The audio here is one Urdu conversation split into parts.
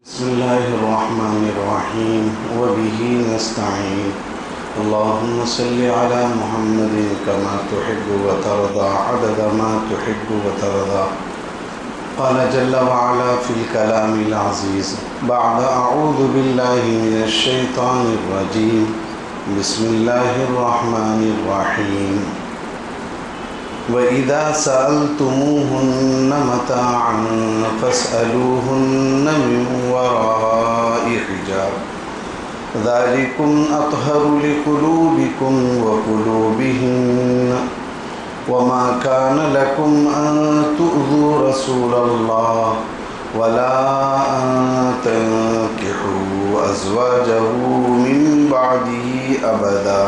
بسم الله الرحمن الرحيم وبه نستعين اللهم صل على محمد كما تحب وترضى عدد ما تحب وترضى قال جل وعلا في الكلام العزيز بعد أعوذ بالله من الشيطان الرجيم بسم الله الرحمن الرحيم وَإِذَا سَأَلْتُمُوهُنَّ مَتَاعًا فَاسْأَلُوهُنَّ مِنْ وَرَاءِ حِجَابٍ ذَلِكُمْ أَطْهَرُ لِقُلُوبِكُمْ وَقُلُوبِهِنَّ وَمَا كَانَ لَكُمْ أَن تُؤْذُوا رَسُولَ اللَّهِ وَلَا أَن تَنكِحُوا أَزْوَاجَهُ مِنْ بَعْدِهِ أَبَدًا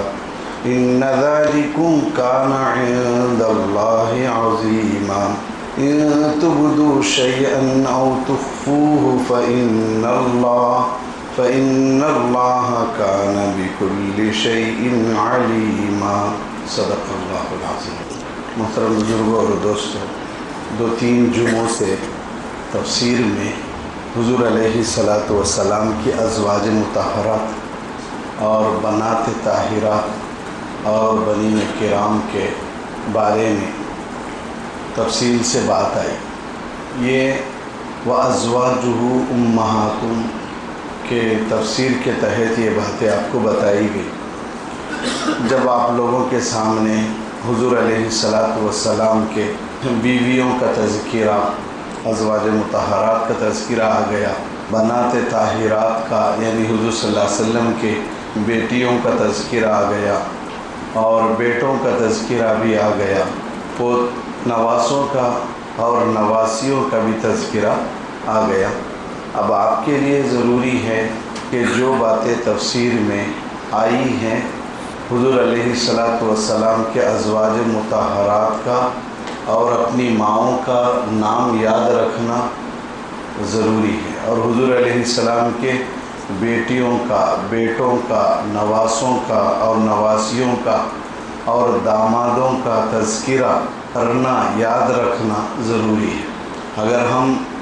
إن ذلكم كان عند الله عظيما إن تبدوا شيئا أو تخفوه فإن الله كان بكل شيء عليما صدق اللہ العظیم۔ محترم بزرگوں اور دوستوں، 2-3 جمعوں سے تفسیر میں حضور علیہ السلام کی ازواج مطہرات اور بنات طاہرات اور بنین کرام کے بارے میں تفصیل سے بات آئی۔ یہ وَأَزْوَاجُهُ أُمَّهَاتٌ کے تفسیر کے تحت یہ باتیں آپ کو بتائی گئی۔ جب آپ لوگوں کے سامنے حضور علیہ السلام کے بیویوں کا تذکرہ، ازواج مطہرات کا تذکرہ آ گیا، بنات طاہرات کا یعنی حضور صلی اللہ علیہ وسلم کے بیٹیوں کا تذکرہ آ گیا اور بیٹوں کا تذکرہ بھی آ گیا، نواسوں کا اور نواسیوں کا بھی تذکرہ آ گیا۔ اب آپ کے لیے ضروری ہے کہ جو باتیں تفسیر میں آئی ہیں حضور علیہ السلام کے ازواج مطہرات کا اور اپنی ماؤں کا نام یاد رکھنا ضروری ہے، اور حضور علیہ السلام کے بیٹیوں کا، بیٹوں کا، نواسوں کا اور نواسیوں کا اور دامادوں کا تذکرہ کرنا، یاد رکھنا ضروری ہے۔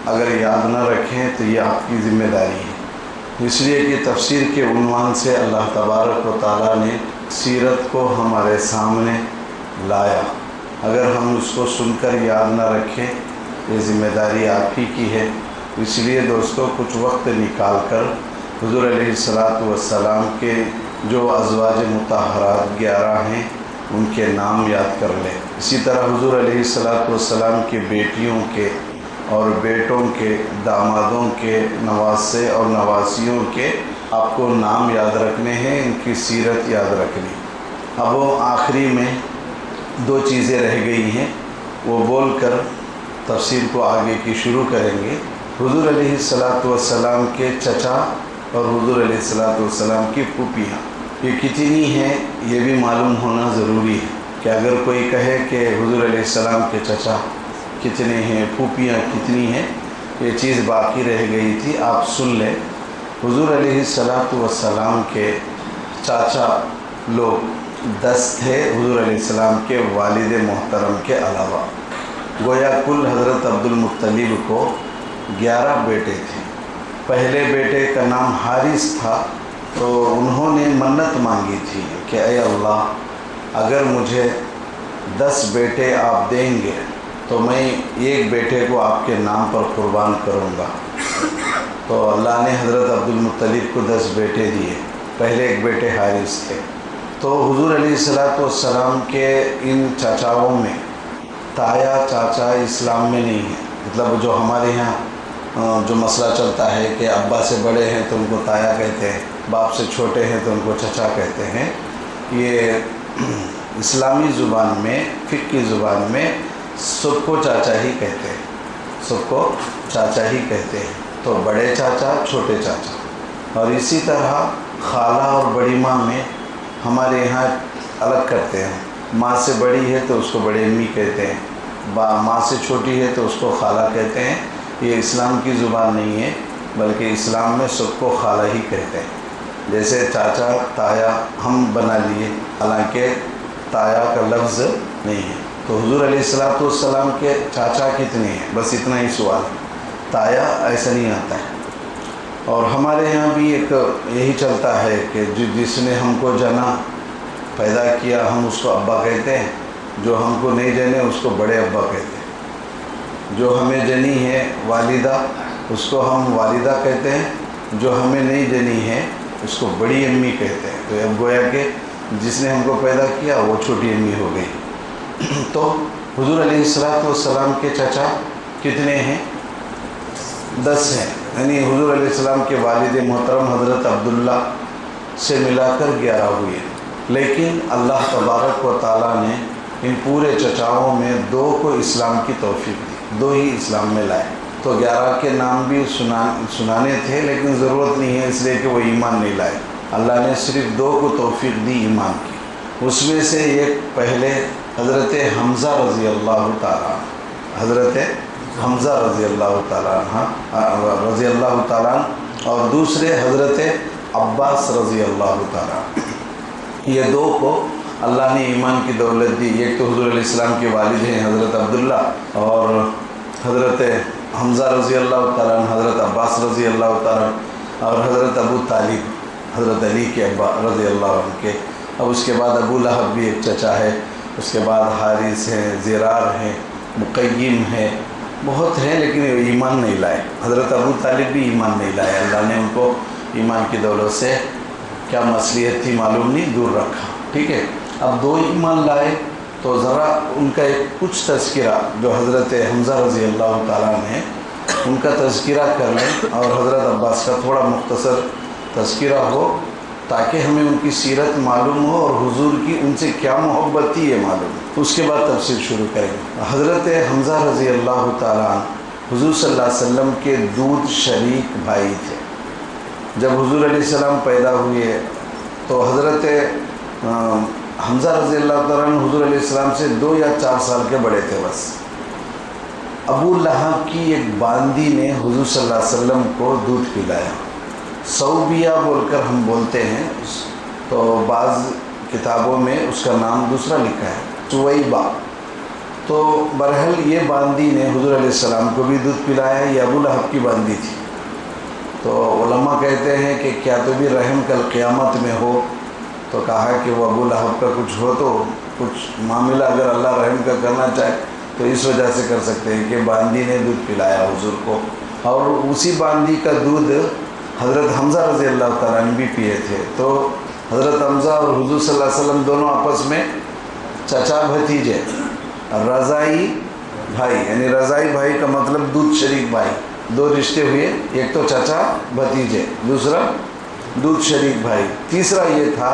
اگر یاد نہ رکھیں تو یہ آپ کی ذمہ داری ہے، اس لیے کہ تفسیر کے عنوان سے اللہ تبارک و تعالیٰ نے سیرت کو ہمارے سامنے لایا۔ اگر ہم اس کو سن کر یاد نہ رکھیں یہ ذمہ داری آپ ہی کی ہے۔ اس لیے دوستو کچھ وقت نکال کر حضور علیہ السلام کے جو ازواج مطہرات 11 ہیں ان کے نام یاد کر لیں۔ اسی طرح حضور علیہ السلام کی بیٹیوں کے اور بیٹوں کے، دامادوں کے، نواسے اور نواسیوں کے آپ کو نام یاد رکھنے ہیں، ان کی سیرت یاد رکھنی۔ اب وہ آخری میں 2 چیزیں رہ گئی ہیں، وہ بول کر تفسیر کو آگے کی شروع کریں گے۔ حضور علیہ السلام کے چچا اور حضور علیہ السلام کی پھوپھیاں یہ کتنی ہیں یہ بھی معلوم ہونا ضروری ہے، کہ اگر کوئی کہے کہ حضور علیہ السلام کے چچا کتنے ہیں، پھوپھیاں کتنی ہیں، یہ چیز باقی رہ گئی تھی، آپ سن لیں۔ حضور علیہ السلام کے چاچا لوگ 10 تھے حضور علیہ السلام کے والد محترم کے علاوہ، گویا کل حضرت عبدالمطلب کو 11 بیٹے تھے۔ پہلے بیٹے کا نام حارث تھا، تو انہوں نے منت مانگی تھی کہ اے اللہ اگر مجھے 10 بیٹے آپ دیں گے تو میں ایک بیٹے کو آپ کے نام پر قربان کروں گا۔ تو اللہ نے حضرت عبدالمطلب کو 10 بیٹے دیے، پہلے ایک بیٹے حارث تھے۔ تو حضور علیہ السلام کے ان چاچاؤں میں تایا چاچا اسلام میں نہیں ہے، مطلب جو ہمارے یہاں جو مسئلہ چلتا ہے کہ ابا سے بڑے ہیں تو ان کو تایا کہتے ہیں، باپ سے چھوٹے ہیں تو ان کو چچا کہتے ہیں، یہ اسلامی زبان میں، فقہ کی زبان میں سب کو چاچا ہی کہتے ہیں، سب کو چاچا ہی کہتے ہیں۔ تو بڑے چاچا، چھوٹے چاچا، اور اسی طرح خالہ اور بڑی ماں میں ہمارے یہاں الگ کرتے ہیں، ماں سے بڑی ہے تو اس کو بڑی امی کہتے ہیں، ماں سے چھوٹی ہے تو اس کو خالہ کہتے ہیں۔ یہ اسلام کی زبان نہیں ہے، بلکہ اسلام میں سب کو خالہ ہی کہتے ہیں۔ جیسے چاچا تایا ہم بنا لیے، حالانکہ تایا کا لفظ نہیں ہے۔ تو حضور علیہ السلام کے چاچا کتنے ہیں، بس اتنا ہی سوال ہے، تایا ایسا نہیں آتا ہے۔ اور ہمارے یہاں بھی ایک یہی چلتا ہے کہ جس نے ہم کو جنا پیدا کیا ہم اس کو ابا کہتے ہیں، جو ہم کو نہیں جنے اس کو بڑے ابا کہتے ہیں، جو ہمیں جنی ہے والدہ اس کو ہم والدہ کہتے ہیں، جو ہمیں نہیں جنی ہے اس کو بڑی امی کہتے ہیں۔ تو اب گویا کہ جس نے ہم کو پیدا کیا وہ چھوٹی امی ہو گئی۔ تو حضور علیہ السلام کے چچا کتنے ہیں؟ 10 ہیں، یعنی حضور علیہ السلام کے والد محترم حضرت عبداللہ سے ملا کر 11 ہوئے، لیکن اللہ تبارک و تعالیٰ نے ان پورے چچاؤں میں 2 کو اسلام کی توفیق دی، 2 ہی اسلام میں لائے۔ تو 11 کے نام بھی سنانے تھے لیکن ضرورت نہیں ہے اس لیے کہ وہ ایمان نہیں لائے۔ اللہ نے صرف 2 کو توفیق دی ایمان کی، اس میں سے ایک پہلے حضرت حمزہ رضی اللہ تعالیٰ عنہ، حضرت حمزہ رضی اللہ تعالیٰ اور دوسرے حضرت عباس رضی اللہ تعالیٰ۔ یہ 2 کو اللہ نے ایمان کی دولت دی۔ ایک تو حضور علیہ السلام کے والد ہیں حضرت عبداللہ اور حضرت حمزہ رضی اللہ تعالیٰ، حضرت عباس رضی اللہ تعالیٰ اور حضرت ابو طالب حضرت علی کے ابا رضی اللہ عنہ کے۔ اب اس کے بعد ابو لہب بھی ایک چچا ہے، اس کے بعد حارث ہیں، زرار ہیں، مقیم ہیں، بہت ہیں لیکن ایمان نہیں لائے۔ حضرت ابو طالب بھی ایمان نہیں لائے، اللہ نے ان کو ایمان کی دولت سے کیا مصلحت تھی معلوم نہیں دور رکھا، ٹھیک ہے۔ اب 2 ایمان لائے تو ذرا ان کا ایک کچھ تذکرہ جو حضرت حمزہ رضی اللہ تعالیٰ نے ان کا تذکرہ کر لیں اور حضرت عباس کا تھوڑا مختصر تذکرہ ہو تاکہ ہمیں ان کی سیرت معلوم ہو اور حضور کی ان سے کیا محبت تھی یہ معلوم ہو۔ اس کے بعد تفسیر شروع کریں گے۔ حضرت حمزہ رضی اللہ تعالیٰ عنہ حضور صلی اللہ علیہ وسلم کے دودھ شریک بھائی تھے۔ جب حضور علیہ السلام پیدا ہوئے تو حضرت حمزہ رضی اللہ تعالیٰ عنہ حضور علیہ السلام سے 2 یا 4 سال کے بڑے تھے بس۔ ابو لہب کی ایک باندی نے حضور صلی اللہ علیہ وسلم کو دودھ پلایا، صوبیہ بول کر ہم بولتے ہیں، تو بعض کتابوں میں اس کا نام دوسرا لکھا ہے سویبہ۔ تو برحال یہ باندی نے حضور علیہ السلام کو بھی دودھ پلایا، یہ ابو لہب کی باندی تھی۔ تو علماء کہتے ہیں کہ کیا تو بھی رحم کل قیامت میں ہو، تو کہا کہ وہ ابو لہب کا کچھ ہو تو کچھ معاملہ اگر اللہ رحم کا کرنا چاہے تو اس وجہ سے کر سکتے ہیں کہ باندی نے دودھ پلایا حضور کو، اور اسی باندی کا دودھ حضرت حمزہ رضی اللہ تعالیٰ عنہ بھی پیے تھے۔ تو حضرت حمزہ اور حضور صلی اللہ علیہ وسلم دونوں آپس میں چچا بھتیجے، رضائی بھائی، یعنی رضائی بھائی کا مطلب دودھ شریک بھائی، 2 رشتے ہوئے، ایک تو چچا بھتیجے، دوسرا دودھ شریک بھائی، تیسرا یہ تھا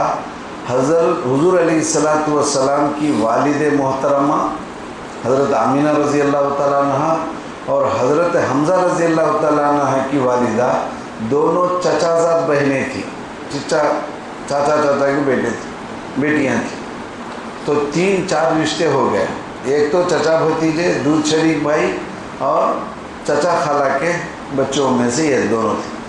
حضور علیہ السلام کی والد محترمہ حضرت آمینہ رضی اللہ تعالیٰ عنہ اور حضرت حمزہ رضی اللہ تعالیٰ عنہ کی والدہ دونوں چچا زاد بہنیں تھیں، چاچا کے بیٹے تھے، بیٹیاں تھیں۔ تو 3-4 رشتے ہو گئے، ایک تو چچا بھتیجے، دودھ شریک بھائی اور چچا خالہ کے بچوں میں سے یہ دونوں تھے۔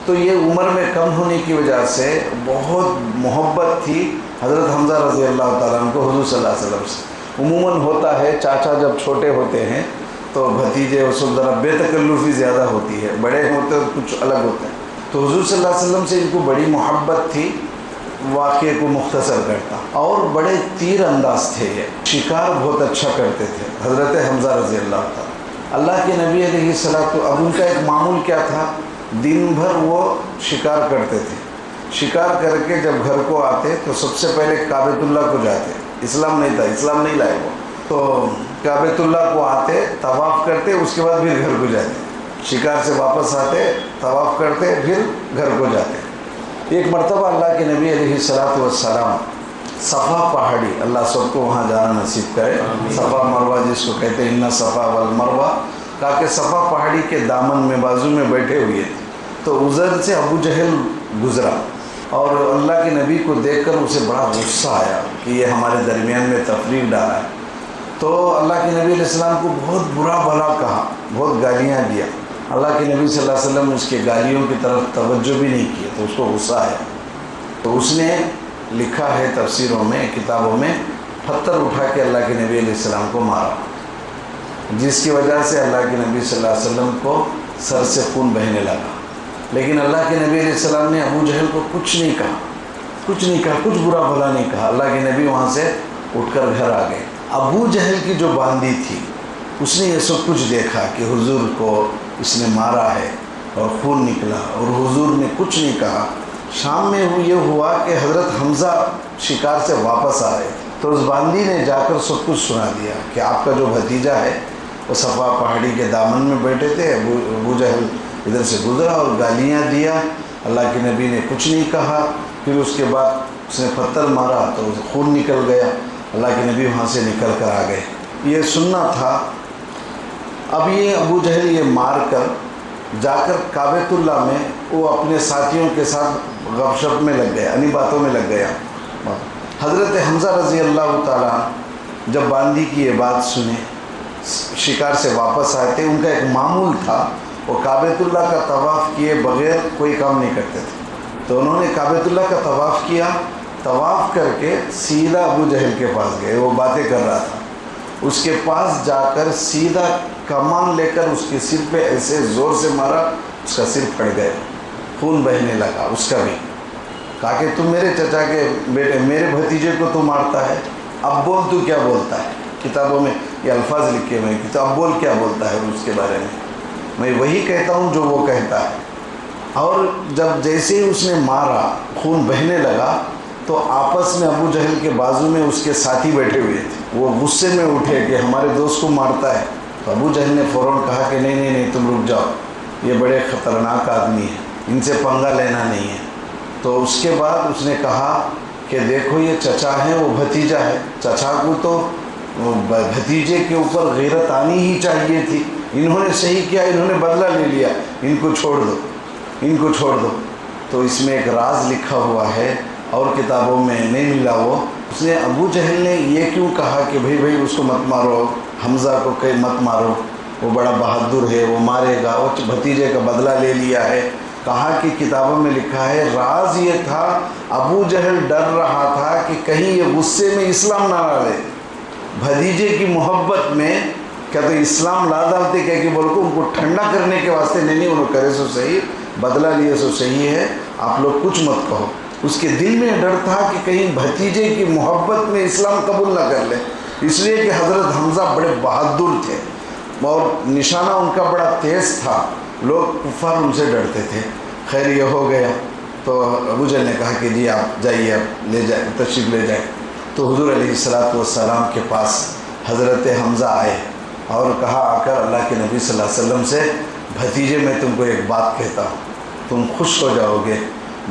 تو یہ عمر میں کم ہونے کی وجہ سے بہت محبت تھی حضرت حمزہ رضی اللہ تعالیٰ عنہ کو حضور صلی اللہ علیہ وسلم سے۔ عموماً ہوتا ہے چاچا جب چھوٹے ہوتے ہیں تو بھتیجے اس وقت ذرا بے تکلفی زیادہ ہوتی ہے، بڑے ہوتے تو کچھ الگ ہوتا ہے۔ تو حضور صلی اللہ علیہ وسلم سے ان کو بڑی محبت تھی۔ واقعے کو مختصر کرتا اور بڑے تیر انداز تھے، یہ شکار بہت اچھا کرتے تھے حضرت حمزہ رضی اللہ تعالیٰ۔ اللہ کے نبی علیہ السلام، اب ان کا ایک معمول کیا تھا، دن بھر وہ شکار کرتے تھے، شکار کر کے جب گھر کو آتے تو سب سے پہلے کعبۃ اللہ کو جاتے، اسلام نہیں تھا، اسلام نہیں لائے وہ، تو کعبۃ اللہ کو آتے، طواف کرتے، اس کے بعد پھر گھر کو جاتے، شکار سے واپس آتے، طواف کرتے، پھر گھر کو جاتے۔ ایک مرتبہ اللہ کے نبی علیہ السلام صفا پہاڑی، اللہ سب کو وہاں جانا نصیب کرے، صفا مروہ جس کو کہتے ہیں، ان صفا والمروہ، کہا کہ صفا پہاڑی کے دامن میں بازو میں بیٹھے ہوئے تھے، تو ادھر سے ابو جہل گزرا اور اللہ کے نبی کو دیکھ کر اسے بڑا غصہ آیا کہ یہ ہمارے درمیان میں تفریق ڈالا ہے۔ تو اللہ کے نبی علیہ السلام کو بہت برا بھلا کہا، بہت گالیاں دیا۔ اللہ کے نبی صلی اللہ علیہ وسلم اس کے گالیوں کی طرف توجہ بھی نہیں کی، تو اس کو غصہ آیا، تو اس نے لکھا ہے تفسیروں میں، کتابوں میں، پتھر اٹھا کے اللہ کے نبی علیہ السلام کو مارا، جس کی وجہ سے اللہ کے نبی صلی اللہ علیہ وسلم کو سر سے خون بہنے لگا۔ لیکن اللہ کے نبی علیہ السلام نے ابو جہل کو کچھ نہیں کہا، کچھ برا بھلا نہیں کہا۔ اللہ کے نبی وہاں سے اٹھ کر گھر آ گئے۔ ابو جہل کی جو باندی تھی اس نے یہ سب کچھ دیکھا کہ حضور کو اس نے مارا ہے اور خون نکلا، اور حضور نے کچھ نہیں کہا۔ شام میں یہ ہوا کہ حضرت حمزہ شکار سے واپس آ رہے تھے، تو اس باندی نے جا کر سب کچھ سنا دیا کہ آپ کا جو بھتیجا ہے وہ صفا پہاڑی کے دامن میں بیٹھے تھے، ابو جہل ادھر سے گزرا اور گالیاں دیا، اللہ کے نبی نے کچھ نہیں کہا۔ پھر اس کے بعد اس نے پتھر مارا تو خون نکل گیا، اللہ کے نبی وہاں سے نکل کر آ گئے۔ یہ سننا تھا۔ اب یہ ابو جہل یہ مار کر جا کر کعبۃ اللہ میں وہ اپنے ساتھیوں کے ساتھ گپ شپ میں لگ گیا، انہی باتوں میں لگ گیا۔ حضرت حمزہ رضی اللہ تعالیٰ جب باندی کی یہ بات سنے، شکار سے واپس آئے تھے، ان کا ایک معمول تھا وہ کعبۃ اللہ کا طواف کیے بغیر کوئی کام نہیں کرتے تھے، تو انہوں نے کعبۃ اللہ کا طواف کیا، طواف کر کے سیدھا ابو جہل کے پاس گئے، وہ باتیں کر رہا تھا، اس کے پاس جا کر سیدھا کمان لے کر اس کے سر پہ ایسے زور سے مارا، اس کا سر پھٹ گیا، خون بہنے لگا اس کا بھی۔ کہا کہ تم میرے چچا کے بیٹے، میرے بھتیجے کو تو مارتا ہے، اب بول تو کیا بولتا ہے؟ کتابوں میں یہ الفاظ لکھے ہوئے ہیں کہ اب بول کیا بولتا ہے اس کے بارے میں وہی کہتا ہوں جو وہ کہتا ہے۔ اور جب جیسے ہی اس نے مارا خون بہنے لگا تو آپس میں ابو جہل کے بازو میں اس کے ساتھی بیٹھے ہوئے تھے، وہ غصے میں اٹھے کہ ہمارے دوست کو مارتا ہے، تو ابو جہل نے فوراً کہا کہ نہیں تم رک جاؤ، یہ بڑے خطرناک آدمی ہیں، ان سے پنگا لینا نہیں ہے۔ تو اس کے بعد اس نے کہا کہ دیکھو یہ چچا ہے، وہ بھتیجا ہے، چچا کو تو بھتیجے کے اوپر غیرت آنی ہی چاہیے تھی، انہوں نے صحیح کیا، انہوں نے بدلہ لے لیا، ان کو چھوڑ دو۔ تو اس میں ایک راز لکھا ہوا ہے اور کتابوں میں نہیں ملا وہ، اس نے ابو جہل نے یہ کیوں کہا کہ بھائی اس کو مت مارو، حمزہ کو کہ مت مارو، وہ بڑا بہادر ہے، وہ مارے گا، وہ بھتیجے کا بدلہ لے لیا ہے۔ کہا کہ کتابوں میں لکھا ہے راز یہ تھا، ابو جہل ڈر رہا تھا کہ کہیں یہ غصے میں اسلام نہ لا لے، بھتیجے کی محبت میں کیا تو اسلام لا ڈالتے کیا کہ بول کو ان کو ٹھنڈا کرنے کے واسطے نہیں انہوں کرے سو صحیح، بدلہ لیے سو صحیح ہے، آپ لوگ کچھ مت کہو۔ اس کے دل میں ڈر تھا کہ کہیں بھتیجے کی محبت میں اسلام قبول نہ کر لے، اس لیے کہ حضرت حمزہ بڑے بہادر تھے اور نشانہ ان کا بڑا تیز تھا، لوگ کفار ان سے ڈرتے تھے۔ خیر یہ ہو گیا تو ابو جہل نے کہا کہ جی آپ جائیے، آپ لے جائیں، تشریف لے جائیں۔ تو حضور علیہ السلام کے پاس حضرت حمزہ آئے اور کہا آ کر اللہ کے نبی صلی اللہ علیہ وسلم سے، بھتیجے میں تم کو ایک بات کہتا ہوں، تم خوش ہو جاؤ گے،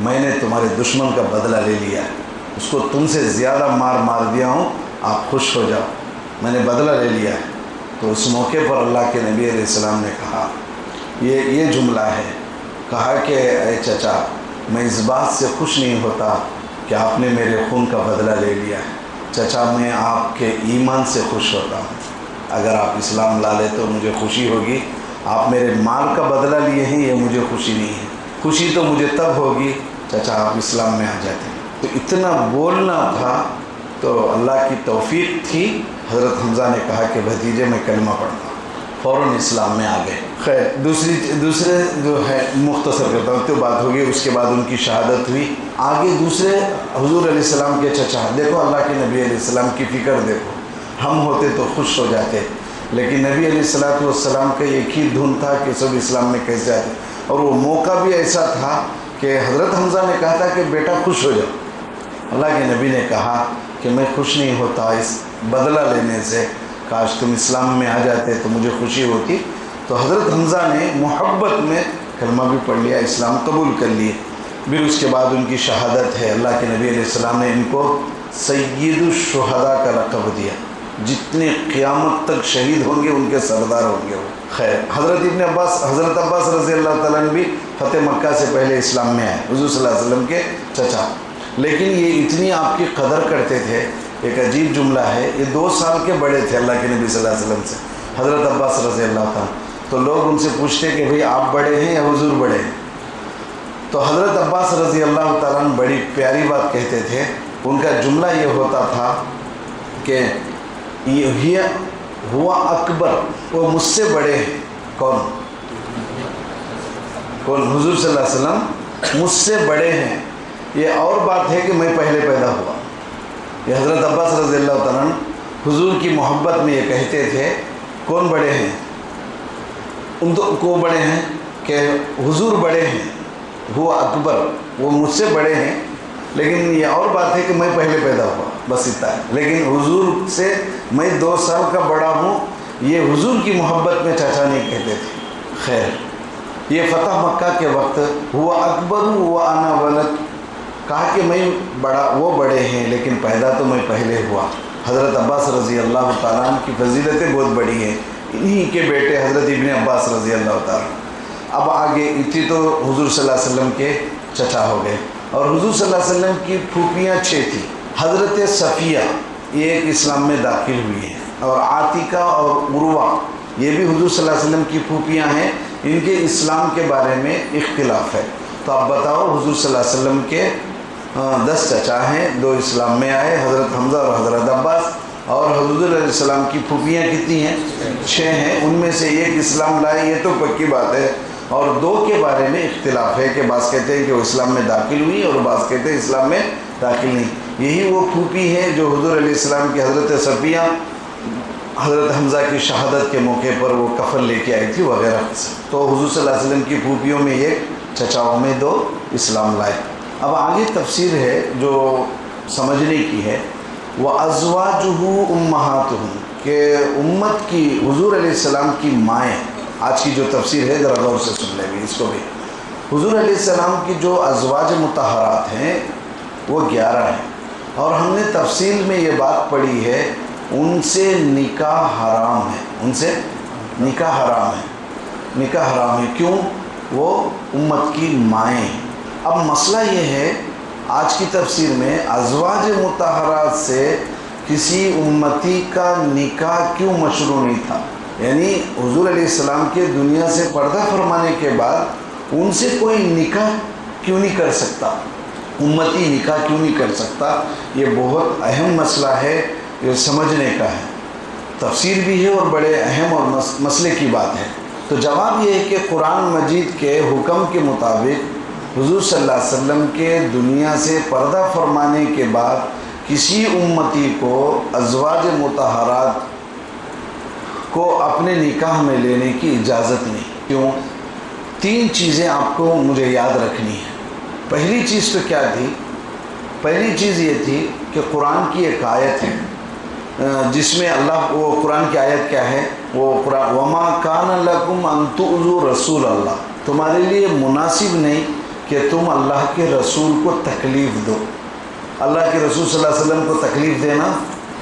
میں نے تمہارے دشمن کا بدلہ لے لیا ہے، اس کو تم سے زیادہ مار دیا ہوں، آپ خوش ہو جاؤ، میں نے بدلہ لے لیا ہے۔ تو اس موقع پر اللہ کے نبی علیہ السلام نے کہا یہ جملہ ہے، کہا کہ اے چچا میں اس بات سے خوش نہیں ہوتا کہ آپ نے میرے خون کا بدلہ لے لیا ہے، چچا میں آپ کے ایمان سے خوش ہوتا ہوں، اگر آپ اسلام لا لے تو مجھے خوشی ہوگی، آپ میرے مال کا بدلہ لیے ہیں یہ مجھے خوشی نہیں ہے، خوشی تو مجھے تب ہوگی چچا آپ اسلام میں آ جاتے ہیں۔ تو اتنا بولنا تھا تو اللہ کی توفیق تھی، حضرت حمزہ نے کہا کہ بھتیجے میں کلمہ پڑھتا ہوں، فوراً اسلام میں آ گئے۔ خیر دوسرے جو ہے مختصر کرتا ہوں، تو بات ہوگی، اس کے بعد ان کی شہادت ہوئی۔ آگے دوسرے حضور علیہ السلام کے چچا، دیکھو اللہ کے نبی علیہ السلام کی فکر دیکھو، ہم ہوتے تو خوش ہو جاتے، لیکن نبی علیہ السلام کا ایک ہی دھن تھا کہ سب اسلام میں کیسے آتے، اور وہ موقع بھی ایسا تھا کہ حضرت حمزہ نے کہا تھا کہ بیٹا خوش ہو جاؤ، اللہ کے نبی نے کہا کہ میں خوش نہیں ہوتا اس بدلہ لینے سے، کاش تم اسلام میں آ جاتے تو مجھے خوشی ہوتی۔ تو حضرت حمزہ نے محبت میں کلمہ بھی پڑھ لیا، اسلام قبول کر لیے۔ پھر اس کے بعد ان کی شہادت ہے، اللہ کے نبی علیہ السلام نے ان کو سید الشہداء کا لقب دیا، جتنے قیامت تک شہید ہوں گے ان کے سردار ہوں گے وہ۔ خیر حضرت عباس رضی اللہ تعالیٰ نے بھی فتح مکہ سے پہلے اسلام میں آئے، حضور صلی اللہ علیہ وسلم کے چچا، لیکن یہ اتنی آپ کی قدر کرتے تھے، ایک عجیب جملہ ہے، یہ 2 سال کے بڑے تھے اللہ کے نبی صلی اللہ علیہ وسلم سے، حضرت عباس رضی اللہ تعالیٰ، تو لوگ ان سے پوچھتے کہ بھئی آپ بڑے ہیں یا حضور بڑے ہیں؟ تو حضرت عباس رضی اللہ تعالیٰ عنہ بڑی پیاری بات کہتے تھے، ان کا جملہ یہ ہوتا تھا کہ ہوا اکبر، وہ مجھ سے بڑے ہیں، کون؟ کون؟ حضور صلی اللہ علیہ وسلم مجھ سے بڑے ہیں. یہ اور بات ہے کہ میں پہلے پیدا ہوا. یہ حضرت عباس رضی اللہ تعالیٰ عنہ حضور کی محبت میں یہ کہتے تھے کون بڑے ہیں؟ ان کو بڑے ہیں کہ حضور بڑے ہیں، وہ اکبر، وہ مجھ سے بڑے ہیں، لیکن یہ اور بات ہے کہ میں پہلے پیدا ہوا، بس اتنا ہے. لیکن حضور سے میں 2 سال کا بڑا ہوں، یہ حضور کی محبت میں چاچا نہیں کہتے تھے. خیر، یہ فتح مکہ کے وقت ہوا اکبر و انا ولد، کہا کہ میں بڑا، وہ بڑے ہیں لیکن پیدا تو میں پہلے ہوا. حضرت عباس رضی اللہ تعالیٰ عنہ کی فضیلتیں بہت بڑی ہیں. انہی کے بیٹے حضرت ابن عباس رضی اللہ تعالیٰ. اب آگے اتنی تو حضور صلی اللہ علیہ وسلم کے چچا ہو گئے. اور حضور صلی اللہ علیہ وسلم کی پھوپھیاں 6 تھیں. حضرت صفیہ یہ ایک اسلام میں داخل ہوئی ہیں، اور عاتقہ اور عروہ یہ بھی حضور صلی اللہ علیہ وسلم کی پھوپھیاں ہیں. ان کے اسلام کے بارے میں اختلاف ہے. تو آپ بتاؤ، حضور صلی اللہ علیہ وسلم کے 10 چچا ہیں، 2 اسلام میں آئے، حضرت حمزہ اور حضرت عباس. اور حضور علیہ السلام کی پھوپھیاں کتنی ہیں؟ 6 ہیں. ان میں سے ایک اسلام لائے، یہ تو پکی بات ہے. اور 2 کے بارے میں اختلاف ہے کہ بعض کہتے ہیں کہ وہ اسلام میں داخل ہوئی اور بعض کہتے ہیں اسلام میں داخل نہیں. یہی وہ پھوپھی ہے جو حضور علیہ السلام کی حضرت صفیہ حضرت حمزہ کی شہادت کے موقع پر وہ کفن لے کے آئی تھی وغیرہ. تو حضور صلی اللہ علیہ وسلم کی پھوپھیوں میں ایک، چچاؤں میں 2 اسلام لائے. اب آگے تفسیر ہے جو سمجھنے کی ہے. وَأَزْوَاجُهُ أُمَّهَاتُهُمْ، کہ امت کی حضور علیہ السلام کی مائیں. آج کی جو تفسیر ہے ذرا غور سے سن لیں بھی اس کو بھی. حضور علیہ السلام کی جو ازواج مطہرات ہیں وہ 11 ہیں، اور ہم نے تفصیل میں یہ بات پڑھی ہے ان سے نکاح حرام ہے. ان سے نکاح حرام ہے. نکاح حرام ہے کیوں؟ وہ امت کی مائیں ہیں. اب مسئلہ یہ ہے آج کی تفسیر میں ازواج مطہرات سے کسی امتی کا نکاح کیوں مشروع نہیں تھا. یعنی حضور علیہ السلام کے دنیا سے پردہ فرمانے کے بعد ان سے کوئی نکاح کیوں نہیں کر سکتا، امتی نکاح کیوں نہیں کر سکتا. یہ بہت اہم مسئلہ ہے، یہ سمجھنے کا ہے. تفسیر بھی ہے اور بڑے اہم اور مسئلے کی بات ہے. تو جواب یہ ہے کہ قرآن مجید کے حکم کے مطابق حضور صلی اللہ علیہ وسلم کے دنیا سے پردہ فرمانے کے بعد کسی امتی کو ازواج مطہرات کو اپنے نکاح میں لینے کی اجازت نہیں. کیوں؟ 3 چیزیں آپ کو مجھے یاد رکھنی ہے. پہلی چیز تو کیا تھی؟ پہلی چیز یہ تھی کہ قرآن کی ایک آیت ہے جس میں اللہ، وہ قرآن کی آیت کیا ہے؟ وہ قرآن وَمَا كَانَ لَكُمْ أَن تُؤْذُوا رَسُولَ اللَّهِ، تمہارے لیے مناسب نہیں کہ تم اللہ کے رسول کو تکلیف دو. اللہ کے رسول صلی اللہ علیہ وسلم کو تکلیف دینا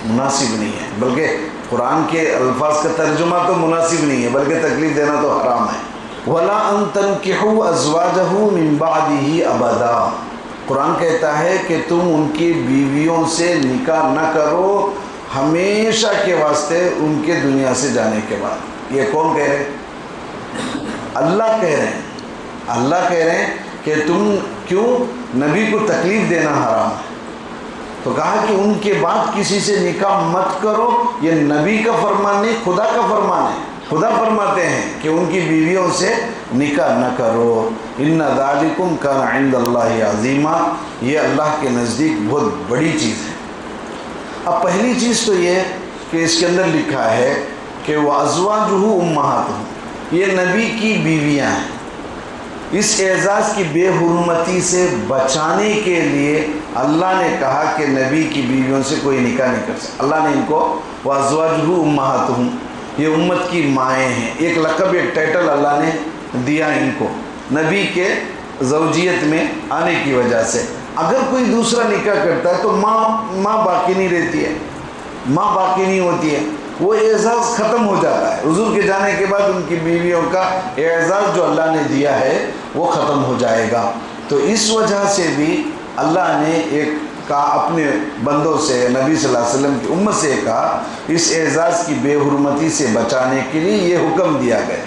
مناسب نہیں ہے، بلکہ قرآن کے الفاظ کا ترجمہ تو مناسب نہیں ہے بلکہ تکلیف دینا تو حرام ہے. وَلَا أَن تَنْكِحُوا أَزْوَاجَهُ مِن بَعْدِهِ أَبَدًا، قرآن کہتا ہے کہ تم ان کی بیویوں سے نکاح نہ کرو ہمیشہ کے واسطے ان کے دنیا سے جانے کے بعد. یہ کون کہہ رہے ہیں؟ اللہ کہہ رہے ہیں. اللہ کہہ رہے ہیں کہ تم کیوں نبی کو تکلیف دینا حرام ہے. تو کہا کہ ان کے بعد کسی سے نکاح مت کرو. یہ نبی کا فرمان نہیں، خدا کا فرمان ہے. خدا فرماتے ہیں کہ ان کی بیویوں سے نکاح نہ کرو. ان ذالکم کان عند اللہ عظیما، یہ اللہ کے نزدیک بہت بڑی چیز ہے. اب پہلی چیز تو یہ کہ اس کے اندر لکھا ہے کہ وَأَزْوَاجُهُ أُمَّهَاتُهُمْ، یہ نبی کی بیویاں ہیں. اس اعزاز کی بے حرمتی سے بچانے کے لیے اللہ نے کہا کہ نبی کی بیویوں سے کوئی نکاح نہیں کر سکتا. اللہ نے ان کو وَأَزْوَاجُهُ أُمَّهَاتُهُمْ، یہ امت کی مائیں ہیں. ایک لقب، ایک ٹائٹل اللہ نے دیا ان کو نبی کے زوجیت میں آنے کی وجہ سے. اگر کوئی دوسرا نکاح کرتا ہے تو ماں باقی نہیں رہتی ہے، ماں باقی نہیں ہوتی ہے، وہ اعزاز ختم ہو جاتا ہے. حضور کے جانے کے بعد ان کی بیویوں کا اعزاز جو اللہ نے دیا ہے وہ ختم ہو جائے گا. تو اس وجہ سے بھی اللہ نے ایک کہا اپنے بندوں سے، نبی صلی اللہ علیہ وسلم کی امت سے کہا اس اعزاز کی بے حرمتی سے بچانے کے لیے یہ حکم دیا گیا.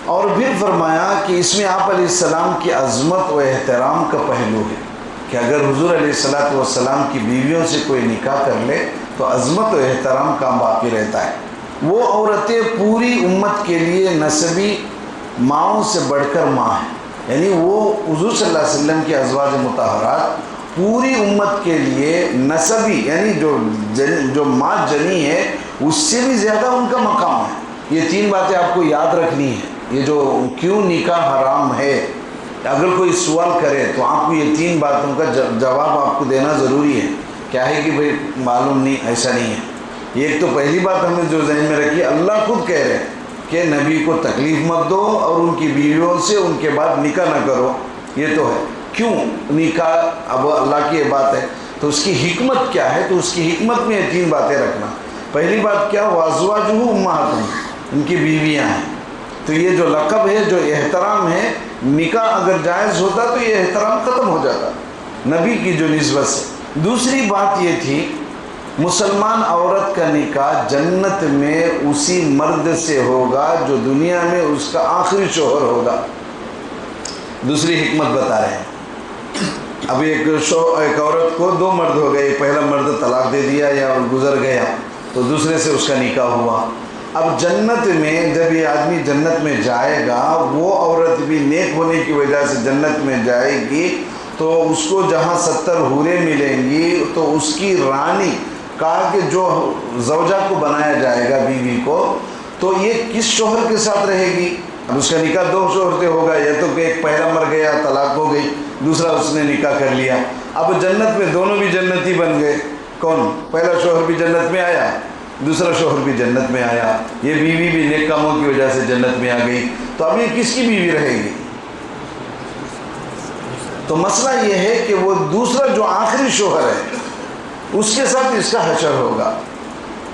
اور پھر فرمایا کہ اس میں آپ علیہ السلام کی عظمت و احترام کا پہلو ہے کہ اگر حضور علیہ السلام کی بیویوں سے کوئی نکاح کر لے تو عظمت و احترام کا باقی رہتا ہے. وہ عورتیں پوری امت کے لیے نسبی ماؤں سے بڑھ کر ماں ہیں. یعنی وہ حضور صلی اللہ علیہ وسلم کی ازواج مطہرات پوری امت کے لیے نسبی یعنی جو ماں جنی ہے اس سے بھی زیادہ ان کا مقام ہے۔ یہ 3 باتیں آپ کو یاد رکھنی ہیں۔ یہ جو کیوں نکاح حرام ہے، اگر کوئی سوال کرے تو آپ کو یہ 3 باتوں کا جواب آپ کو دینا ضروری ہے۔ کیا ہے کہ بھئی معلوم نہیں، ایسا نہیں ہے۔ ایک تو پہلی بات ہمیں جو ذہن میں رکھی، اللہ خود کہہ رہے ہیں کہ نبی کو تکلیف مت دو اور ان کی بیویوں سے ان کے بعد نکاح نہ کرو۔ یہ تو ہے کیوں نکاح، اب اللہ کی یہ بات ہے تو اس کی حکمت کیا ہے، تو اس کی حکمت میں یہ 3 باتیں رکھنا۔ پہلی بات کیا، وازواجہ امہاتہم، ان کی بیویاں ہیں، تو یہ جو لقب ہے، جو احترام ہے، نکاح اگر جائز ہوتا تو یہ احترام ختم ہو جاتا نبی کی جو نسبت سے۔ دوسری بات یہ تھی، مسلمان عورت کا نکاح جنت میں اسی مرد سے ہوگا جو دنیا میں اس کا آخری شوہر ہوگا۔ دوسری حکمت بتا رہے ہیں، اب ایک عورت کو 2 مرد ہو گئے، پہلا مرد طلاق دے دیا یا گزر گیا تو دوسرے سے اس کا نکاح ہوا۔ اب جنت میں جب یہ آدمی جنت میں جائے گا، وہ عورت بھی نیک ہونے کی وجہ سے جنت میں جائے گی تو اس کو جہاں 70 حوریں ملیں گی تو اس کی رانی کہا کہ جو زوجہ کو بنایا جائے گا، بیوی کو، تو یہ کس شوہر کے ساتھ رہے گی؟ اب اس کا نکاح 2 شوہر سے ہوگا، یا تو کہ ایک پہلا مر گیا طلاق ہو گئی، دوسرا اس نے نکاح کر لیا، اب جنت میں دونوں بھی جنتی بن گئے۔ کون؟ پہلا شوہر بھی جنت میں آیا، دوسرا شوہر بھی جنت میں آیا، یہ بیوی بھی نیک کاموں کی وجہ سے جنت میں آ گئی، تو اب یہ کس کی بیوی رہے گی؟ تو مسئلہ یہ ہے کہ وہ دوسرا جو آخری شوہر ہے اس کے ساتھ اس کا حشر ہوگا۔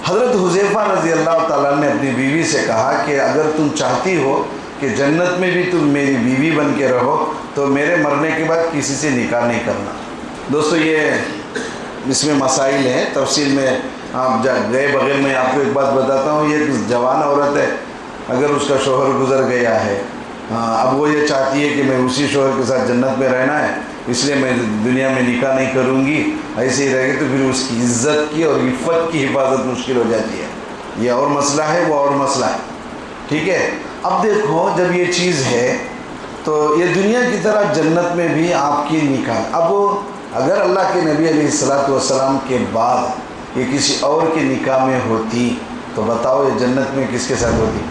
حضرت حذیفہ رضی اللہ تعالیٰ نے اپنی بیوی سے کہا کہ اگر تم چاہتی ہو کہ جنت میں بھی تم میری بیوی بن کے رہو تو میرے مرنے کے بعد کسی سے نکاح نہیں کرنا۔ دوستو یہ اس میں مسائل ہیں، تفصیل میں آپ گئے بغیر میں آپ کو ایک بات بتاتا ہوں۔ یہ ایک جوان عورت ہے، اگر اس کا شوہر گزر گیا ہے، اب وہ یہ چاہتی ہے کہ میں اسی شوہر کے ساتھ جنت میں رہنا ہے، اس لیے میں دنیا میں نکاح نہیں کروں گی، ایسے ہی رہے گی، تو پھر اس کی عزت کی اور عفت کی حفاظت مشکل ہو جاتی ہے۔ یہ اور مسئلہ ہے، وہ اور مسئلہ ہے، ٹھیک ہے۔ اب دیکھو جب یہ چیز ہے تو یہ دنیا کی طرح جنت میں بھی آپ کی نکاح، اب اگر اللہ کے نبی علیہ السلام کے بعد یہ کسی اور کے نکاح میں ہوتی تو بتاؤ یہ جنت میں کس کے ساتھ ہوتی؟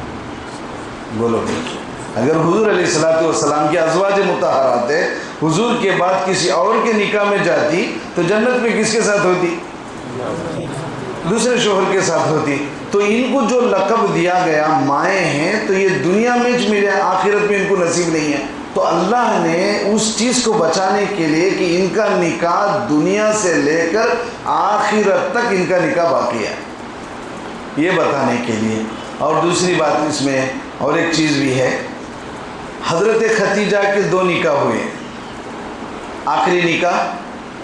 بولو بھائی، اگر حضور علیہ السلام کی ازواج مطہرات ہے، حضور کے بعد کسی اور کے نکاح میں جاتی تو جنت میں کس کے ساتھ ہوتی؟ دوسرے شوہر کے ساتھ ہوتی۔ تو ان کو جو لقب دیا گیا مائیں ہیں، تو یہ دنیا میں ملے، آخرت میں ان کو نصیب نہیں ہے۔ تو اللہ نے اس چیز کو بچانے کے لیے کہ ان کا نکاح دنیا سے لے کر آخرت تک ان کا نکاح باقی ہے، یہ بتانے کے لیے۔ اور دوسری بات اس میں اور ایک چیز بھی ہے، حضرت ختیجہ کے 2 نکاح ہوئے، آخری نکاح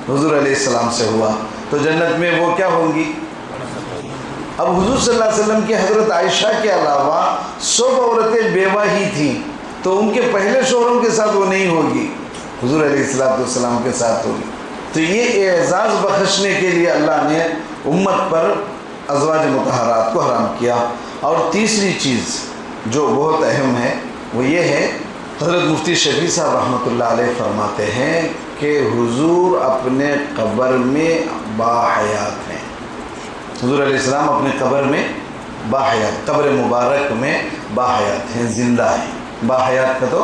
حضور علیہ السلام سے ہوا، تو جنت میں وہ کیا ہوں گی؟ اب حضور صلی اللہ علیہ وسلم کی حضرت عائشہ کے علاوہ 100 عورتیں بیوہ ہی تھیں، تو ان کے پہلے شوہروں کے ساتھ وہ نہیں ہوگی، حضور علیہ السلام کے ساتھ ہوگی۔ تو یہ اعزاز بخشنے کے لیے اللہ نے امت پر ازواج مطہرات کو حرام کیا۔ اور تیسری چیز جو بہت اہم ہے وہ یہ ہے، حضرت مفتی شفیع صاحب رحمۃ اللہ علیہ فرماتے ہیں کہ حضور اپنے قبر میں باحیات ہیں، حضور علیہ السلام اپنے قبر میں باحیات، قبر مبارک میں باحیات ہیں، زندہ ہیں۔ باحیات کا تو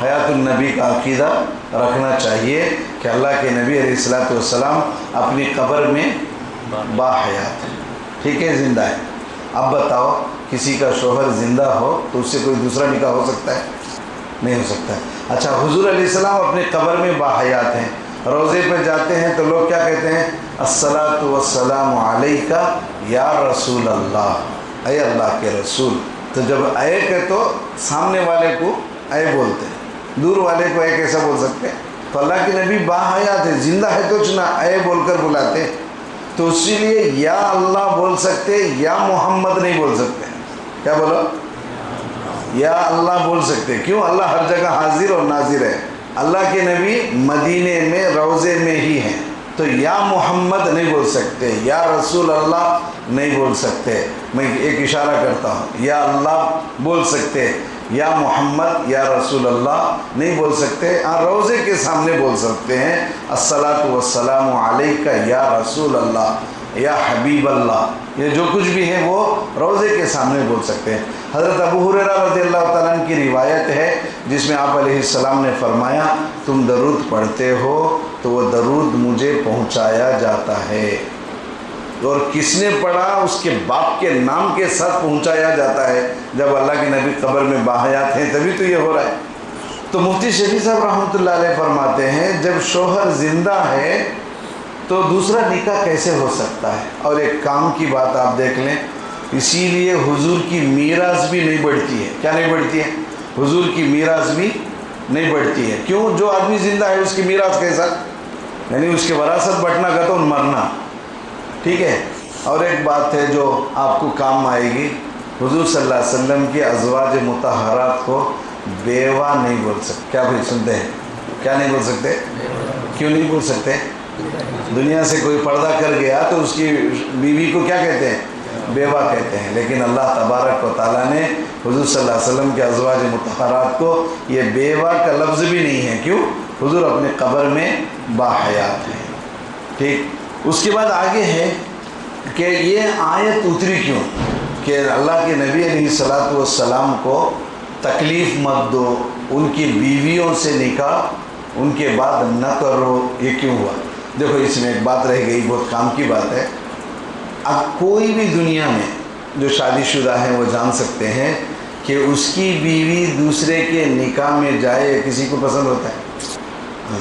حیات النبی کا عقیدہ رکھنا چاہیے کہ اللہ کے نبی علیہ السلام اپنی قبر میں باحیات ہیں، ٹھیک ہے، زندہ ہے۔ اب بتاؤ کسی کا شوہر زندہ ہو تو اس سے کوئی دوسرا نکاح ہو سکتا ہے؟ نہیں ہو سکتا ہے۔ اچھا، حضور علیہ السلام اپنے قبر میں باحیات ہیں، روضے پہ جاتے ہیں تو لوگ کیا کہتے ہیں؟ الصلاۃ والسلام علیک یا رسول اللہ، اے اللہ کے رسول۔ تو جب اے کہ تو سامنے والے کو اے بولتے ہیں، دور والے کو اے کیسا بول سکتے ہیں؟ تو اللہ کے نبی باحیات ہے، زندہ ہے تو چنا اے بول کر بلاتے، تو اسی لیے یا اللہ بول سکتے، یا محمد نہیں بول سکتے۔ کیا بولو؟ یا اللہ بول سکتے، کیوں؟ اللہ ہر جگہ حاضر اور ناظر ہے، اللہ کے نبی مدینے میں روضے میں ہی ہیں، تو یا محمد نہیں بول سکتے، یا رسول اللہ نہیں بول سکتے۔ میں ایک اشارہ کرتا ہوں، یا اللہ بول سکتے، یا محمد یا رسول اللہ نہیں بول سکتے، روضے کے سامنے بول سکتے ہیں الصلاۃ والسلام علیک یا رسول اللہ یا حبیب اللہ، یہ جو کچھ بھی ہے وہ روضے کے سامنے بول سکتے ہیں۔ حضرت ابو ہریرہ رضی اللہ تعالیٰ عنہ کی روایت ہے جس میں آپ علیہ السلام نے فرمایا تم درود پڑھتے ہو تو وہ درود مجھے پہنچایا جاتا ہے، اور کس نے پڑھا اس کے باپ کے نام کے ساتھ پہنچایا جاتا ہے۔ جب اللہ کے نبی قبر میں باحیات ہیں تبھی تو یہ ہو رہا ہے۔ تو مفتی شفیع صاحب رحمۃ اللہ علیہ فرماتے ہیں جب شوہر زندہ ہے تو دوسرا نکاح کیسے ہو سکتا ہے؟ اور ایک کام کی بات آپ دیکھ لیں، اسی لیے حضور کی میراث بھی نہیں بڑھتی ہے۔ کیا نہیں بڑھتی ہے؟ حضور کی میراث بھی نہیں بڑھتی ہے۔ کیوں؟ جو آدمی زندہ ہے اس کی میراث کیسا، یعنی اس کے وراثت بٹنا کا تو مرنا، ٹھیک ہے۔ اور ایک بات ہے جو آپ کو کام آئے گی، حضور صلی اللہ علیہ وسلم کی ازواج مطہرات کو بیوہ نہیں بول سکتے۔ کیا بھی سنتے ہیں؟ کیا نہیں بول سکتے؟ کیوں نہیں بول سکتے؟ دنیا سے کوئی پردہ کر گیا تو اس کی بیوی کو کیا کہتے ہیں؟ بیوہ کہتے ہیں، لیکن اللہ تبارک و تعالیٰ نے حضور صلی اللہ علیہ وسلم کے ازواج مطہرات کو یہ بیوہ کا لفظ بھی نہیں ہے۔ کیوں؟ حضور اپنے قبر میں باحیات ہیں، ٹھیک۔ اس کے بعد آگے ہے کہ یہ آیت اتری کیوں کہ اللہ کے نبی علیہ الصلاۃ والسلام کو تکلیف مت دو، ان کی بیویوں سے نکاح ان کے بعد نہ کرو، یہ کیوں ہوا؟ دیکھو اس میں ایک بات رہ گئی، بہت کام کی بات ہے۔ اب کوئی بھی دنیا میں جو شادی شدہ ہیں وہ جان سکتے ہیں کہ اس کی بیوی دوسرے کے نکاح میں جائے، کسی کو پسند ہوتا ہے؟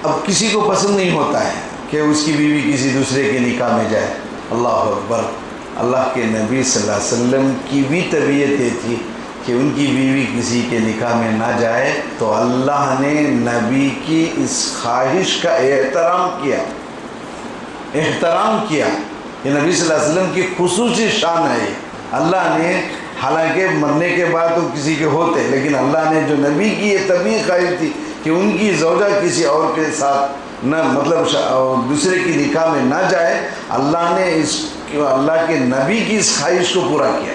اب کسی کو پسند نہیں ہوتا ہے کہ اس کی بیوی کسی دوسرے کے نکاح میں جائے۔ اللہ اکبر۔ اللہ کے نبی صلی اللہ علیہ وسلم کی بھی طبیعت یہ تھی کہ ان کی بیوی کسی کے نکاح میں نہ جائے، تو اللہ نے نبی کی اس خواہش کا احترام کیا۔ یہ نبی صلی اللہ علیہ وسلم کی خصوصی شان ہے۔ اللہ نے، حالانکہ مرنے کے بعد تو کسی کے ہوتے، لیکن اللہ نے جو نبی کی یہ طبیعی خواہش تھی کہ ان کی زوجہ کسی اور کے ساتھ نہ، مطلب دوسرے کی نکاح میں نہ جائے، اللہ نے اللہ کے نبی کی اس خواہش کو پورا کیا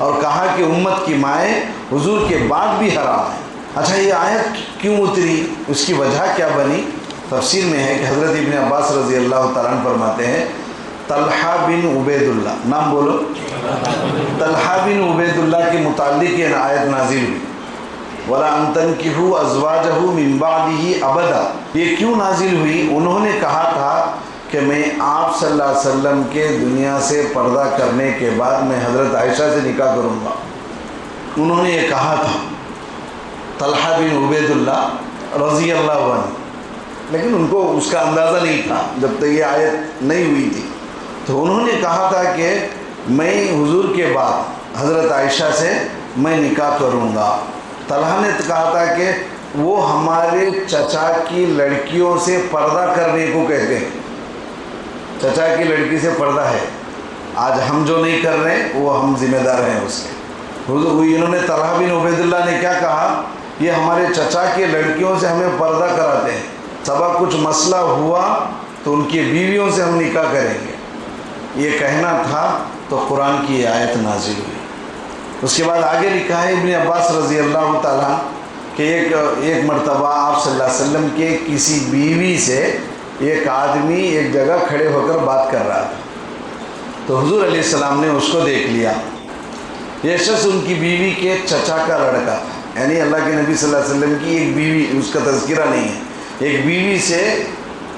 اور کہا کہ امت کی مائیں حضور کے بعد بھی حرام ہیں۔ اچھا، یہ آیت کیوں اتری؟ اس کی وجہ کیا بنی؟ تفسیر میں ہے کہ حضرت ابن عباس رضی اللہ تعالیٰ عنہ فرماتے ہیں طلحہ بن عبید اللہ، نام بولو، طلحہ بن عبید اللہ کے متعلق یہ آیت نازل ہوئی، وَلَا أَن تَنْكِحُوا أَزْوَاجَهُ مِن بَعْدِهِ أَبَدًا۔ یہ کیوں نازل ہوئی؟ انہوں نے کہا تھا کہ میں آپ صلی اللہ علیہ وسلم کے دنیا سے پردہ کرنے کے بعد میں حضرت عائشہ سے نکاح کروں گا۔ انہوں نے یہ کہا تھا طلحہ بن عبید اللہ رضی اللہ عنہ، لیکن ان کو اس کا اندازہ نہیں تھا جب تک یہ آیت نہیں ہوئی تھی۔ تو انہوں نے کہا تھا کہ میں حضور کے بعد حضرت عائشہ سے میں نکاح کروں گا۔ طلحہ نے کہا تھا کہ وہ ہمارے چچا کی لڑکیوں سے پردہ کرنے کو کہتے ہیں، چچا کی لڑکی سے پردہ ہے، آج ہم جو نہیں کر رہے ہیں وہ ہم ذمہ دار ہیں اس کے۔ انہوں نے طلحہ بن عبید اللہ نے کیا کہا؟ یہ ہمارے چچا کی لڑکیوں سے ہمیں پردہ کراتے ہیں، سبب کچھ مسئلہ ہوا تو ان کی بیویوں سے ہم نکاح کریں گے، یہ کہنا تھا۔ تو قرآن کی یہ آیت نازل ہوئی۔ اس کے بعد آگے لکھا ہے ابن عباس رضی اللہ تعالیٰ کہ ایک مرتبہ آپ صلی اللہ علیہ وسلم کے کسی بیوی سے ایک آدمی ایک جگہ کھڑے ہو کر بات کر رہا تھا، تو حضور علیہ السلام نے اس کو دیکھ لیا۔ یہ شخص ان کی بیوی کے چچا کا لڑکا تھا، یعنی اللہ کے نبی صلی اللہ علیہ وسلم کی ایک بیوی، اس کا تذکرہ نہیں ہے، ایک بیوی سے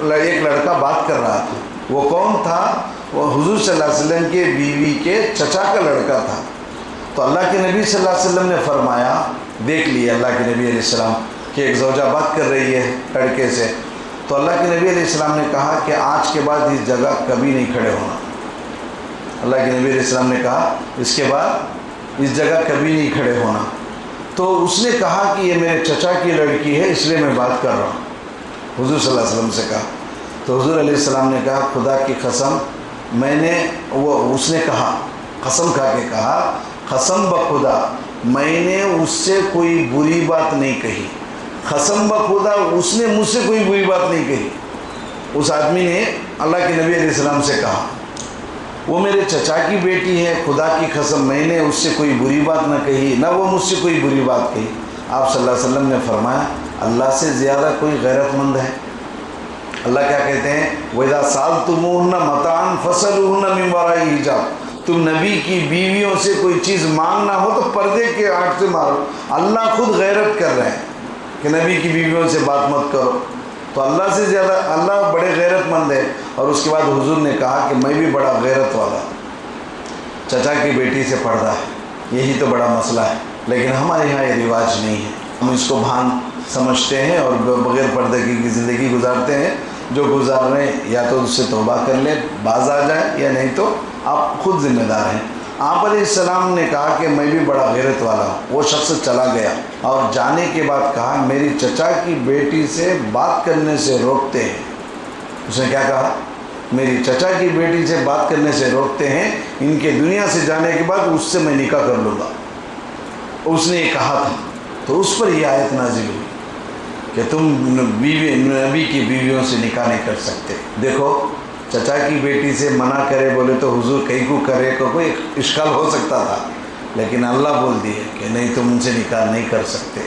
ایک لڑکا بات کر رہا تھا۔ وہ کون تھا؟ وہ حضور صلی اللہ علیہ وسلم کے بیوی کے چچا کا لڑکا تھا۔ تو اللہ کے نبی صلی اللہ علیہ وسلم نے فرمایا، دیکھ لیا اللہ کے نبی علیہ السلام کہ ایک زوجہ بات کر رہی ہے لڑکے سے، تو اللہ کے نبی علیہ السلام نے کہا کہ آج کے بعد اس جگہ کبھی نہیں کھڑے ہونا۔ اللہ کے نبی علیہ السلام نے کہا اس کے بعد اس جگہ کبھی نہیں کھڑے ہونا۔ تو اس نے کہا کہ یہ میرے چچا کی لڑکی ہے اس لیے میں بات کر رہا ہوں، حضور صلی اللہ علیہ وسلم سے کہا۔ تو حضور علیہ السلام نے کہا خدا کی قسم اس نے کہا، قسم کھا کے کہا، قسم بخدا میں نے اس سے کوئی بری بات نہیں کہی، قسم بخدا اس نے مجھ سے کوئی بری بات نہیں کہی۔ اس آدمی نے اللہ کے نبی علیہ السلام سے کہا، وہ میرے چچا کی بیٹی ہے، خدا کی قسم میں نے اس سے کوئی بری بات نہ کہی، نہ وہ مجھ سے کوئی بری بات کہی۔ آپ صلی اللہ علیہ وسلم نے فرمایا اللہ سے زیادہ کوئی غیرت مند ہے؟ اللہ کیا کہتے ہیں؟ وَإِذَا سَأَلْتُمُوهُنَّ مَتَاعًا فَاسْأَلُوهُنَّ مِنْ وَرَاءِ حِجَابٍ، تم نبی کی بیویوں سے کوئی چیز مانگنا ہو تو پردے کے آنٹ سے مارو۔ اللہ خود غیرت کر رہے ہیں کہ نبی کی بیویوں سے بات مت کرو، تو اللہ سے زیادہ اللہ بڑے غیرت مند ہے۔ اور اس کے بعد حضور نے کہا کہ میں بھی بڑا غیرت والا، چچا کی بیٹی سے پردہ ہے، یہی تو بڑا مسئلہ ہے۔ لیکن ہمارے یہاں یہ رواج نہیں ہے، ہم اس کو بھان سمجھتے ہیں اور بغیر پردگی کی زندگی گزارتے ہیں۔ جو گزار رہے ہیں یا تو اس سے توبہ کر لیں، باز آ جائیں، یا نہیں تو آپ خود ذمہ دار ہیں۔ آپ علیہ السلام نے کہا کہ میں بھی بڑا غیرت والا ہوں۔ وہ شخص چلا گیا اور جانے کے بعد کہا میری چچا کی بیٹی سے بات کرنے سے روکتے ہیں۔ اس نے کیا کہا؟ میری چچا کی بیٹی سے بات کرنے سے روکتے ہیں، ان کے دنیا سے جانے کے بعد اس سے میں نکاح کر لوں گا۔ اس نے یہ کہا تھا، تو اس پر یہ آیت نازل ہوئی کہ تم نبی کی بیویوں سے نکاح نہیں کر سکتے۔ دیکھو چچا کی بیٹی سے منع کرے بولے تو حضور کہیں کو کرے کو کوئی اشکال ہو سکتا تھا، لیکن اللہ بول دیے کہ نہیں تم ان سے نکاح نہیں کر سکتے۔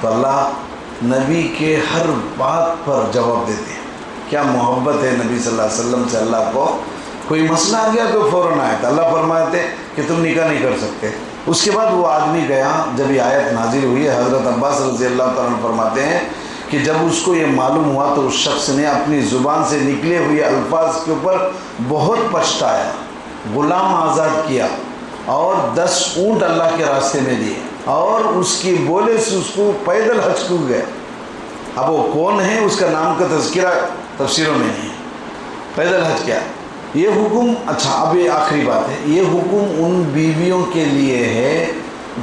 تو اللہ نبی کے ہر بات پر جواب دیتے ہیں۔ کیا محبت ہے نبی صلی اللہ علیہ وسلم سے اللہ کو۔ کوئی مسئلہ آ گیا تو فوراً آیا تھا، اللہ فرماتے کہ تم نکاح نہیں کر سکتے۔ اس کے بعد وہ آدمی گیا، جب یہ آیت نازل ہوئی ہے، حضرت عباس رضی اللہ تعالیٰ عنہ فرماتے ہیں کہ جب اس کو یہ معلوم ہوا تو اس شخص نے اپنی زبان سے نکلے ہوئے الفاظ کے اوپر بہت پچھتایا، غلام آزاد کیا اور 10 اونٹ اللہ کے راستے میں دیے، اور اس کی بولے سے اس کو پیدل حج کو گیا۔ اب وہ کون ہے اس کا نام کا تذکرہ تفسیروں میں نہیں ہے، پیدل حج کیا۔ یہ حکم، اچھا اب یہ آخری بات ہے، یہ حکم ان بیویوں کے لیے ہے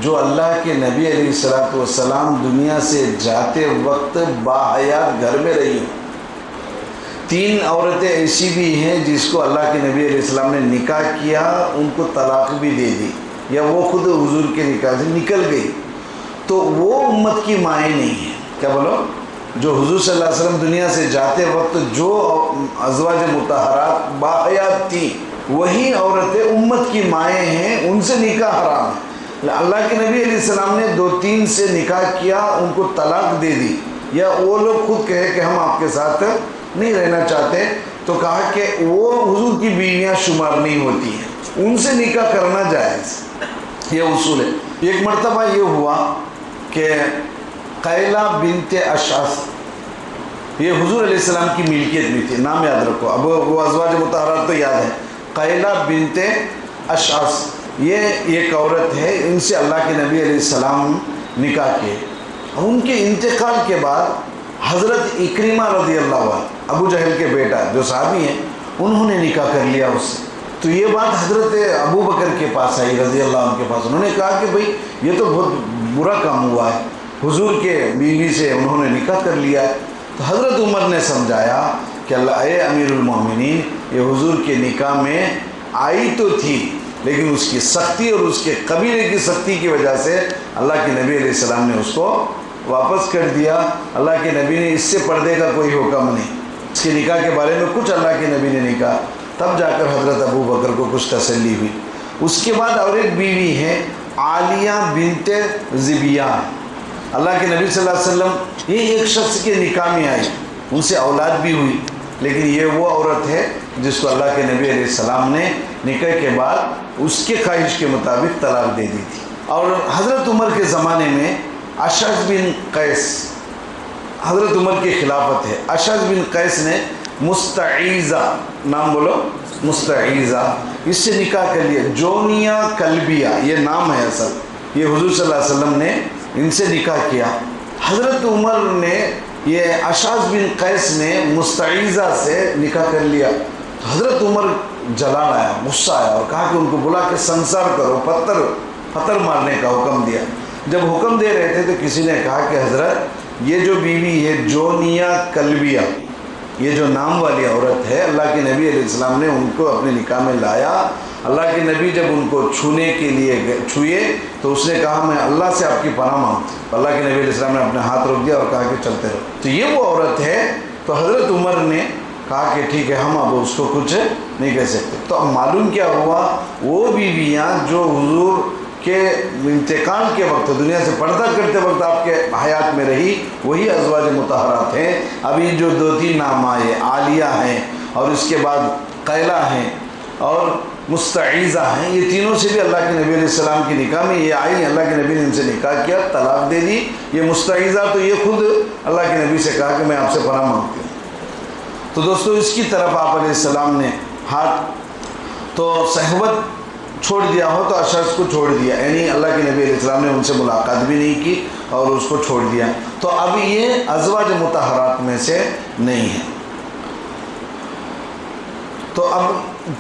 جو اللہ کے نبی علیہ الصلوۃ والسلام دنیا سے جاتے وقت باحیات گھر میں رہی ہوں۔ 3 عورتیں ایسی بھی ہیں جس کو اللہ کے نبی علیہ السلام نے نکاح کیا، ان کو طلاق بھی دے دی، یا وہ خود حضور کے نکاح سے نکل گئی، تو وہ امت کی مائیں نہیں ہیں۔ کیا بولو؟ جو حضور صلی اللہ علیہ وسلم دنیا سے جاتے وقت جو ازواج مطہرات باحیات تھیں، وہی عورتیں امت کی مائیں ہیں، ان سے نکاح حرام ہے۔ اللہ کے نبی علیہ السلام نے 2-3 سے نکاح کیا، ان کو طلاق دے دی، یا وہ لوگ خود کہے کہ ہم آپ کے ساتھ نہیں رہنا چاہتے، تو کہا کہ وہ حضور کی بیویاں شمار نہیں ہوتی ہیں، ان سے نکاح کرنا جائز، یہ اصول ہے۔ ایک مرتبہ یہ ہوا کہ قیلہ بنت اشعث، یہ حضور علیہ السلام کی ملکیت میں تھی، نام یاد رکھو، اب وہ ازواج مطہرات تو یاد ہے۔ قیلہ بنت اشعث یہ ایک عورت ہے، ان سے اللہ کے نبی علیہ السلام نکاح کیے۔ ان کے انتقال کے بعد حضرت اکرمہ رضی اللہ عنہ، ابو جہل کے بیٹا جو صحابی ہیں، انہوں نے نکاح کر لیا اس سے۔ تو یہ بات حضرت ابو بکر کے پاس آئی رضی اللہ عنہ کے پاس، انہوں نے کہا کہ بھئی یہ تو بہت برا کام ہوا ہے، حضور کے بیوی سے انہوں نے نکاح کر لیا ہے۔ تو حضرت عمر نے سمجھایا کہ اللہ اے امیر المومنین، یہ حضور کے نکاح میں آئی تو تھی، لیکن اس کی سختی اور اس کے قبیلے کی سختی کی وجہ سے اللہ کے نبی علیہ السلام نے اس کو واپس کر دیا۔ اللہ کے نبی نے اس سے پردے کا کوئی حکم نہیں، اس کے نکاح کے بارے میں کچھ اللہ کے نبی نے نہیں کہا۔ تب جا کر حضرت ابو بکر کو کچھ تسلی ہوئی۔ اس کے بعد اور ایک بیوی ہے عالیہ بنت ذبیان، اللہ کے نبی صلی اللہ علیہ وسلم یہ ایک شخص کے نکاح میں آئی، ان سے اولاد بھی ہوئی، لیکن یہ وہ عورت ہے جس کو اللہ کے نبی علیہ السلام نے نکاح کے بعد اس کے خواہش کے مطابق طلاق دے دی تھی۔ اور حضرت عمر کے زمانے میں اشعث بن قیس، حضرت عمر کی خلافت ہے، اشعث بن قیس نے مستعیزہ، نام بولو، مستعیزہ، اس سے نکاح کر لیا، جونیہ کلبیہ یہ نام ہے اصل، یہ حضور صلی اللہ علیہ وسلم نے ان سے نکاح کیا۔ حضرت عمر نے یہ اشعث بن قیس نے مستعیزہ سے نکاح کر لیا۔ حضرت عمر جلال آیا، غصہ آیا، اور کہا کہ ان کو بلا کے سنسار کرو، پتھر مارنے کا حکم دیا۔ جب حکم دے رہے تھے تو کسی نے کہا کہ حضرت یہ جو بیوی ہے جونیہ کلبیہ، یہ جو نام والی عورت ہے، اللہ کے نبی علیہ السلام نے ان کو اپنے نکاح میں لایا۔ اللہ کے نبی جب ان کو چھونے کے لیے چھوئے تو اس نے کہا میں اللہ سے آپ کی پناہ مانگتا ہوں۔ اللہ کے نبی علیہ السلام نے اپنے ہاتھ روک دیا اور کہا کہ چلتے رہو۔ تو یہ وہ عورت ہے۔ تو حضرت عمر نے کہا کہ ٹھیک ہے ہم اب اس کو کچھ نہیں کہہ سکتے. تو اب معلوم کیا ہوا، وہ بیویاں جو حضور کے انتقال کے وقت دنیا سے پردہ کرتے وقت آپ کے حیات میں رہی، وہی ازواج مطہرات ہیں. ابھی جو 2-3 نام آئے، عالیہ ہیں اور اس کے بعد قیلہ ہیں اور مستعیزہ ہیں، یہ تینوں سے بھی اللہ کے نبی علیہ السلام کی نکاح میں یہ آئی. اللہ کے نبی نے ان سے نکاح کیا، طلاق دے دی. یہ مستعیزہ تو یہ خود اللہ کے نبی سے کہا کہ میں آپ سے پناہ مانگتی ہوں. تو دوستو اس کی طرف آپ علیہ السلام نے ہاتھ تو صحبت چھوڑ دیا ہو تو اشخاص کو چھوڑ دیا، یعنی اللہ کے نبی علیہ السلام نے ان سے ملاقات بھی نہیں کی اور اس کو چھوڑ دیا. تو اب یہ ازواج مطہرات میں سے نہیں ہے. تو اب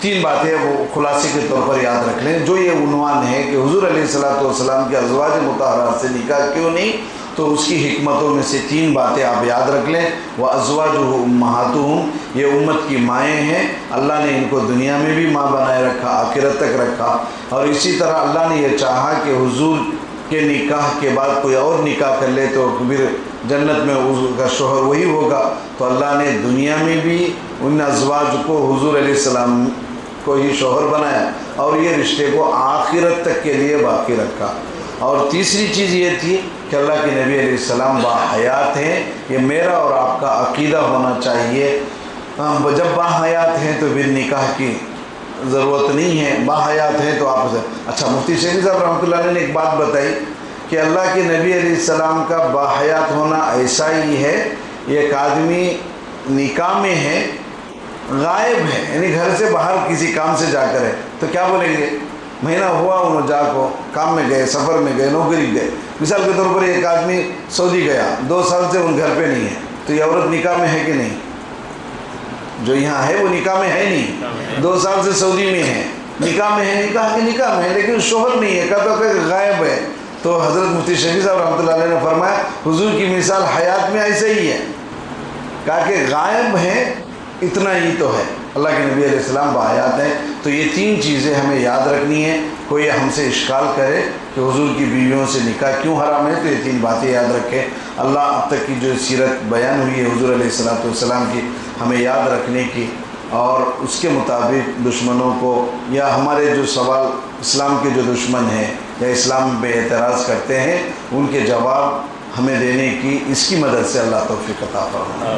3 باتیں وہ خلاصے کے طور پر یاد رکھ لیں. جو یہ عنوان ہے کہ حضور علیہ السلام کے ازواج مطہرات سے نکاح کیوں نہیں، تو اس کی حکمتوں میں سے 3 باتیں آپ یاد رکھ لیں. وَأَزْوَاجُهُ أُمَّهَاتُهُمْ، یہ امت کی مائیں ہیں. اللہ نے ان کو دنیا میں بھی ماں بنائے رکھا، آخرت تک رکھا. اور اسی طرح اللہ نے یہ چاہا کہ حضور کے نکاح کے بعد کوئی اور نکاح کر لے تو پھر جنت میں اس کا شوہر وہی ہوگا. تو اللہ نے دنیا میں بھی ان ازواج کو حضور علیہ السلام کو ہی شوہر بنایا اور یہ رشتے کو آخرت تک کے لیے باقی رکھا. اور تیسری چیز یہ تھی کہ اللہ کے نبی علیہ السلام باحیات ہیں. یہ میرا اور آپ کا عقیدہ ہونا چاہیے. جب باحیات ہیں تو پھر نکاح کی ضرورت نہیں ہے، باحیات ہیں تو آپ سے. اچھا، مفتی شیخی صاحب رحمۃ اللہ علیہ نے ایک بات بتائی کہ اللہ کے نبی علیہ السلام کا باحیات ہونا ایسا ہی ہے، ایک آدمی نکاح میں ہے، غائب ہے، یعنی گھر سے باہر کسی کام سے جا کر ہے، تو کیا بولیں گے؟ مہینہ ہوا انہوں جا کو کام میں گئے، سفر میں گئے، نوکری گئے. مثال کے طور پر ایک آدمی سعودی گیا، 2 سال سے ان گھر پہ نہیں ہے، تو یہ عورت نکاح میں ہے کہ نہیں؟ جو یہاں ہے وہ نکاح میں ہے نہیں. 2 سال سے سعودی میں ہے، نکاح میں ہے، نکاح میں ہے، لیکن شوہر نہیں ہے، کہتا کہ غائب ہے. تو حضرت مفتی شیخی صاحب رحمۃ اللہ علیہ نے فرمایا حضور کی مثال حیات میں ایسے ہی ہے. کہا کہ غائب ہیں اتنا ہی تو ہے. اللہ کے نبی علیہ السلام باحیات ہیں. تو یہ 3 چیزیں ہمیں یاد رکھنی ہیں. کوئی ہم سے اشکال کرے کہ حضور کی بیویوں سے نکاح کیوں حرام ہے، تو یہ 3 باتیں یاد رکھیں. اللہ اب تک کی جو سیرت بیان ہوئی ہے حضور علیہ السلام کی، ہمیں یاد رکھنے کی اور اس کے مطابق دشمنوں کو یا ہمارے جو سوال اسلام کے جو دشمن ہیں یا اسلام پہ اعتراض کرتے ہیں ان کے جواب ہمیں دینے کی، اس کی مدد سے اللہ توفیق عطا فرمائے.